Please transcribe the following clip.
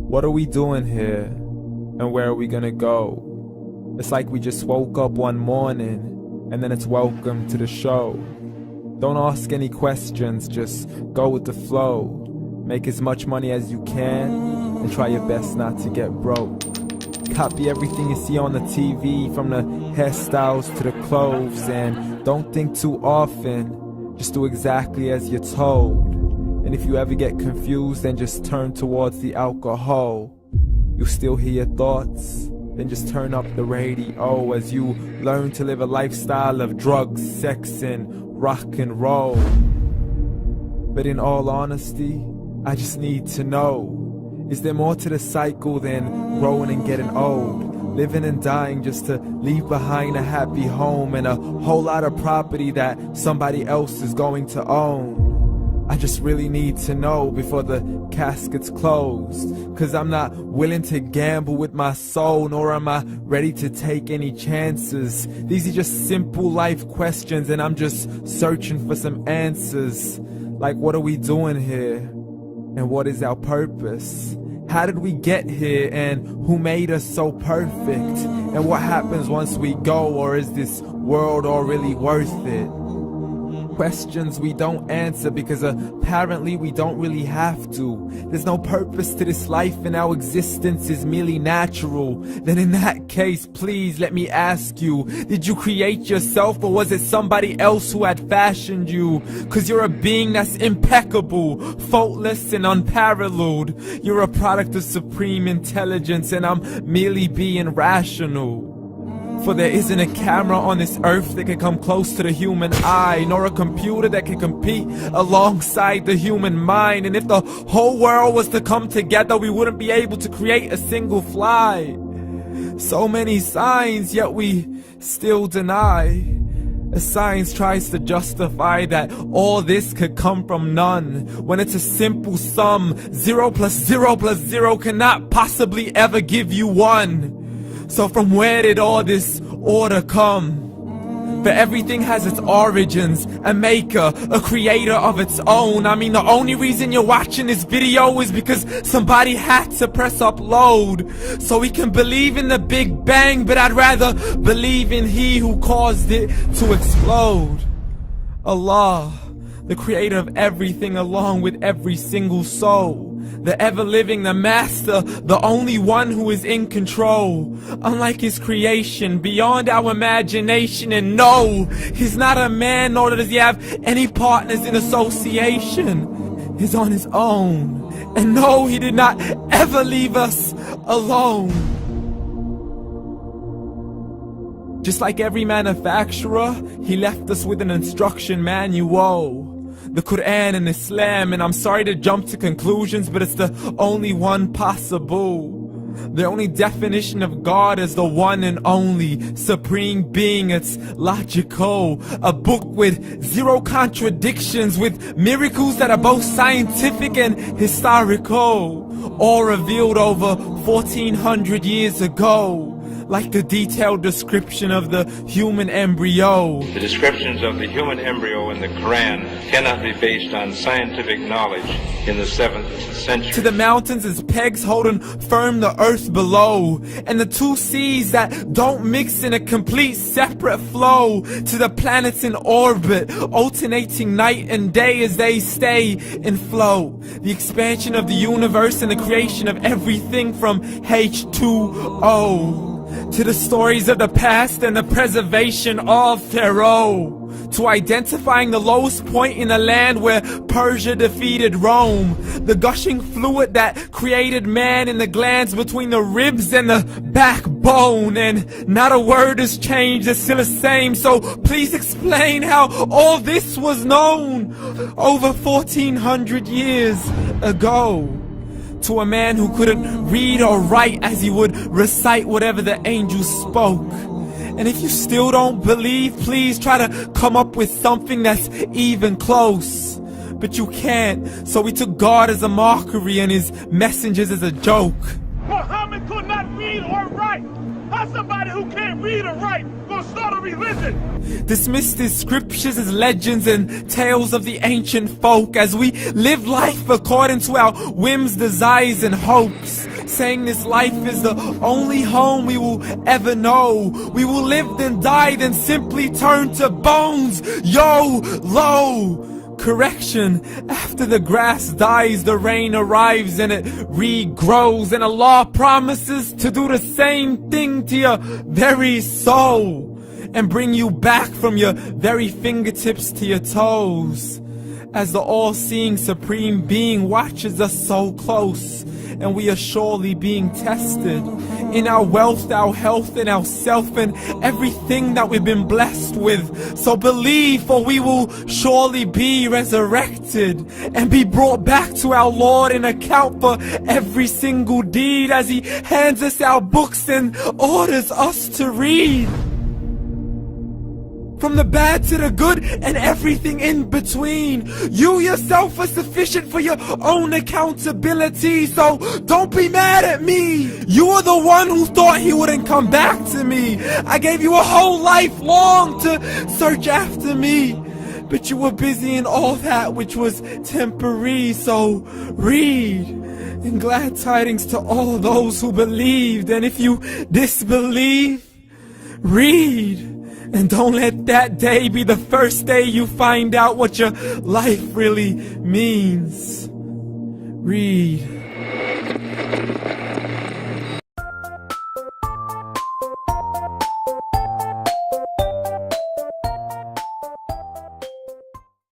What are we doing here? And where are we gonna go? It's like we just woke up one morning, and then it's welcome to the show. Don't ask any questions, just go with the flow. Make as much money as you can, and try your best not to get broke. Copy everything you see on the TV, from the hairstyles to the clothes, and don't think too often, just do exactly as you're told. And if you ever get confused, then just turn towards the alcohol. You still hear your thoughts? Then just turn up the radio as you learn to live a lifestyle of drugs, sex, and rock and roll. But in all honesty, I just need to know, is there more to the cycle than growing and getting old? Living and dying just to leave behind a happy home and a whole lot of property that somebody else is going to own. I just really need to know before the casket's closed, 'cause I'm not willing to gamble with my soul, nor am I ready to take any chances. These are just simple life questions, and I'm just searching for some answers. Like, what are we doing here? And what is our purpose? How did we get here, and who made us so perfect? And what happens once we go, or is this world all really worth it? Questions we don't answer because apparently we don't really have to. There's no purpose to this life and our existence is merely natural. Then in that case, please let me ask you, did you create yourself, or was it somebody else who had fashioned you? 'Cause you're a being that's impeccable, faultless and unparalleled. You're a product of supreme intelligence, and I'm merely being rational. For there isn't a camera on this earth that can come close to the human eye, nor a computer that can compete alongside the human mind. And if the whole world was to come together, we wouldn't be able to create a single fly. So many signs, yet we still deny. As science tries to justify that all this could come from none, when it's a simple sum. 0 plus 0 plus 0 cannot possibly ever give you 1. So from where did all this order come? For everything has its origins, a maker, a creator of its own. I mean, the only reason you're watching this video is because somebody had to press upload. So we can believe in the Big Bang, but I'd rather believe in He who caused it to explode. Allah, the creator of everything along with every single soul. The ever-living, the master, the only one who is in control. Unlike his creation, beyond our imagination. And no, he's not a man, nor does he have any partners in association. He's on his own. And no, he did not ever leave us alone. Just like every manufacturer, he left us with an instruction manual. The Quran and Islam, and I'm sorry to jump to conclusions, but it's the only one possible. The only definition of God is the one and only supreme being. It's logical, a book with 0 contradictions, with miracles that are both scientific and historical, all revealed over 1400 years ago. Like the detailed description of the human embryo. The descriptions of the human embryo in the Quran cannot be based on scientific knowledge in the 7th century. To the mountains as pegs holding firm the earth below, and the 2 seas that don't mix in a complete separate flow. To the planets in orbit, alternating night and day as they stay in flow. The expansion of the universe and the creation of everything from H2O. To the stories of the past and the preservation of Pharaoh. To identifying the lowest point in the land where Persia defeated Rome. The gushing fluid that created man in the glands between the ribs and the backbone. And not a word has changed, it's still the same. So please explain how all this was known over 1400 years ago. To a man who couldn't read or write, as he would recite whatever the angels spoke. And if you still don't believe, please try to come up with something that's even close. But you can't, so we took God as a mockery and his messengers as a joke. Muhammad could not read or write. How's somebody who can't read or write gonna start a religion? Dismissed his scriptures as legends and tales of the ancient folk, as we live life according to our whims, desires, and hopes. saying this life is the only home we will ever know. We will live then die, then simply turn to bones. YOLO! Correction, after the grass dies, the rain arrives and it regrows, and Allah promises to do the same thing to your very soul and bring you back from your very fingertips to your toes, as the all-seeing supreme being watches us so close, and we are surely being tested in our wealth, our health, and our self, and everything that we've been blessed with. So believe, for we will surely be resurrected and be brought back to our Lord and account for every single deed, as He hands us our books and orders us to read. From the bad to the good and everything in between. You yourself are sufficient for your own accountability, so don't be mad at me. You are the one who thought He wouldn't come back to me. I gave you a whole life long to search after me, but you were busy in all that which was temporary. So read, and glad tidings to all those who believed. And if you disbelieve, read. And don't let that day be the first day you find out what your life really means. Read.